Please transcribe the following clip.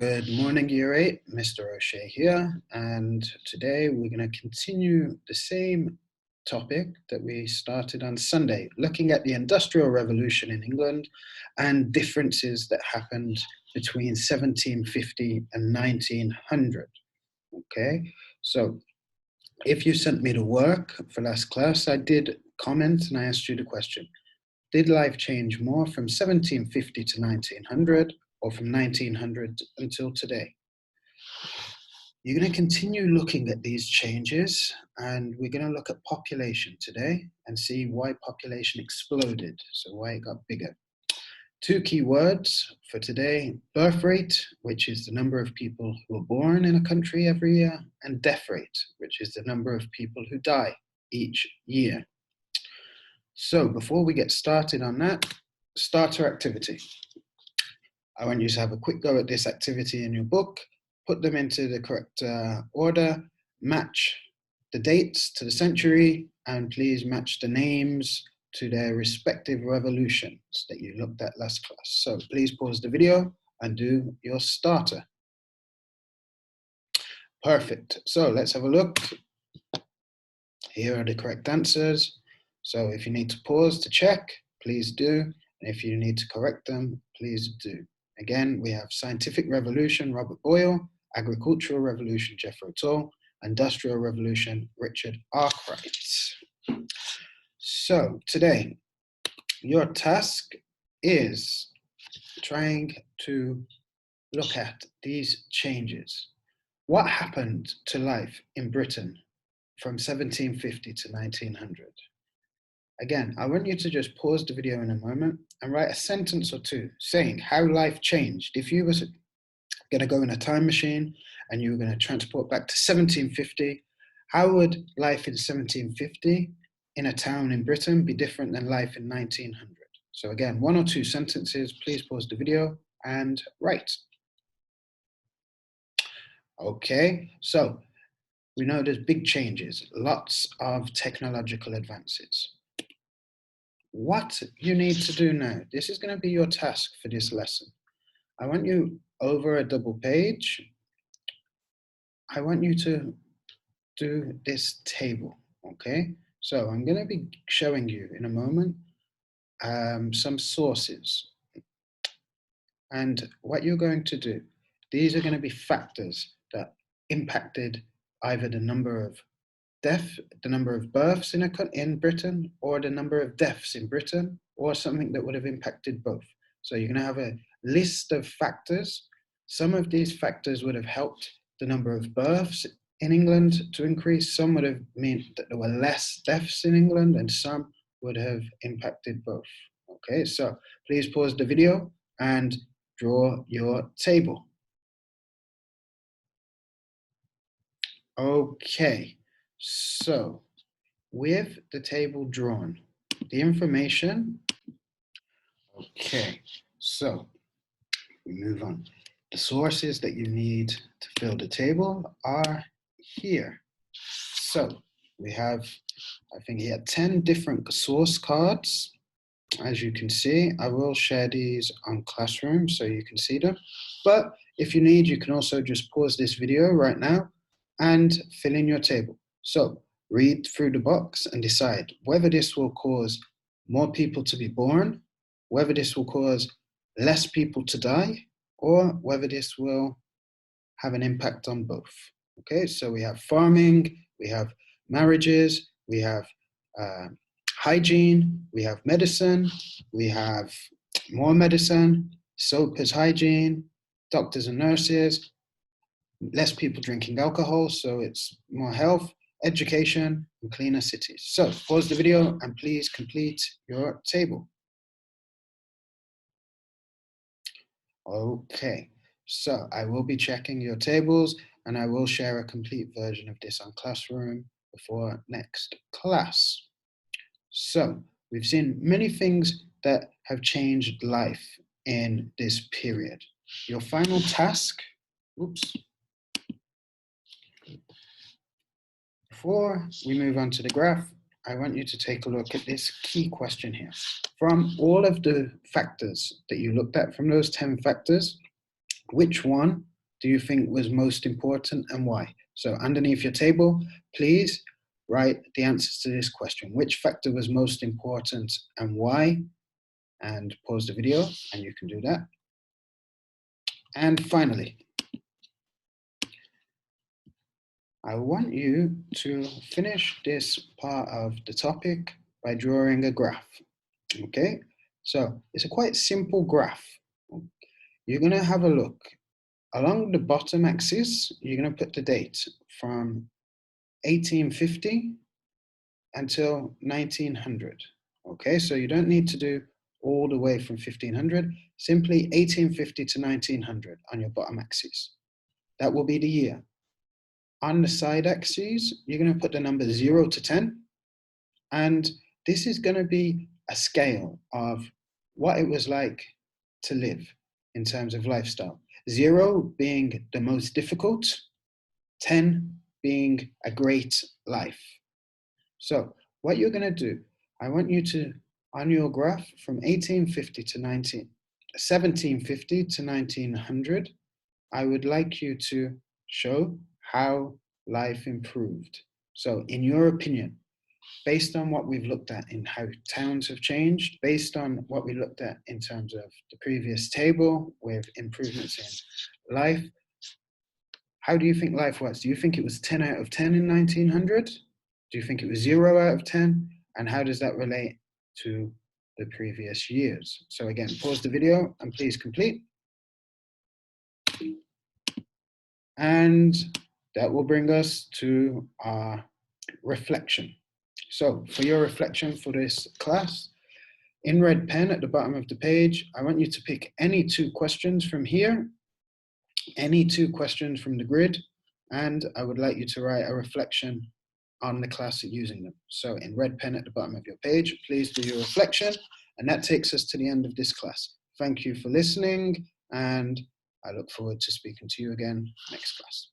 Good morning, Year 8, Mr. O'Shea here, and today we're going to continue the same topic that we started on Sunday, looking at the Industrial Revolution in England and differences that happened between 1750 and 1900. Okay, so if you sent me to work for last class, I did comment and I asked you the question, did life change more from 1750 to 1900 or from 1900 until today? You're going to continue looking at these changes, and we're going to look at population today and see why population exploded, so why it got bigger. Two key words for today: birth rate, which is the number of people who are born in a country every year, and death rate, which is the number of people who die each year. So before we get started on that, starter activity. I want you to have a quick go at this activity in your book, put them into the correct order, match the dates to the century, and please match the names to their respective revolutions that you looked at last class. So please pause the video and do your starter. Perfect. So let's have a look. Here are the correct answers. So if you need to pause to check, please do. And if you need to correct them, please do. Again, we have Scientific Revolution, Robert Boyle; Agricultural Revolution, Jethro Tull; Industrial Revolution, Richard Arkwright. So today, your task is trying to look at these changes. What happened to life in Britain from 1750 to 1900? Again, I want you to just pause the video in a moment and write a sentence or two saying how life changed. If you were going to go in a time machine and you were going to transport back to 1750, how would life in 1750 in a town in Britain be different than life in 1900? So again, one or two sentences, please pause the video and write. Okay, so we know there's big changes, lots of technological advances. What you need to do now, this is going to be your task for this lesson. I want you over a double page, I want you to do this table, okay? So I'm going to be showing you in a moment some sources. And what you're going to do, these are going to be factors that impacted either the number of births in Britain, or the number of deaths in Britain, or something that would have impacted both. So you're going to have a list of factors. Some of these factors would have helped the number of births in England to increase. Some would have meant that there were less deaths in England, and some would have impacted both. Okay, so please pause the video and draw your table. Okay. So, with the table drawn, the information, okay, so we move on. The sources that you need to fill the table are here. So, we have, I think here, 10 different source cards. As you can see, I will share these on Classroom so you can see them. But if you need, you can also just pause this video right now and fill in your table. So, read through the box and decide whether this will cause more people to be born, whether this will cause less people to die, or whether this will have an impact on both. Okay, so we have farming, we have marriages, we have hygiene, we have medicine, we have more medicine, soap as hygiene, doctors and nurses, less people drinking alcohol, so it's more health, education, and cleaner cities. So pause the video and please complete your table. Okay, so I will be checking your tables and I will share a complete version of this on Classroom before next class. So we've seen many things that have changed life in this period. Your final task, before we move on to the graph, I want you to take a look at this key question here. From all of the factors that you looked at, from those 10 factors, which one do you think was most important and why? So underneath your table, please write the answers to this question. Which factor was most important and why? And pause the video and you can do that. And finally, I want you to finish this part of the topic by drawing a graph. Okay, so it's a quite simple graph. You're going to have a look. Along the bottom axis, you're going to put the date from 1850 until 1900. Okay, so you don't need to do all the way from 1500, simply 1850 to 1900 on your bottom axis. That will be the year. On the side axes, you're going to put the numbers 0 to 10, and this is going to be a scale of what it was like to live in terms of lifestyle. 0 being the most difficult, 10 being a great life. So what you're going to do, I want you to, on your graph from 1750 to 1900, I would like you to show how life improved. So in your opinion, based on what we've looked at in how towns have changed, based on what we looked at in terms of the previous table with improvements in life, how do you think life was? Do you think it was 10 out of 10 in 1900? Do you think it was 0 out of 10? And how does that relate to the previous years? So again, pause the video and please complete. And that will bring us to our reflection. So for your reflection for this class, in red pen at the bottom of the page, I want you to pick any 2 questions from here, any 2 questions from the grid, and I would like you to write a reflection on the class using them. So in red pen at the bottom of your page, please do your reflection, and that takes us to the end of this class. Thank you for listening, and I look forward to speaking to you again next class.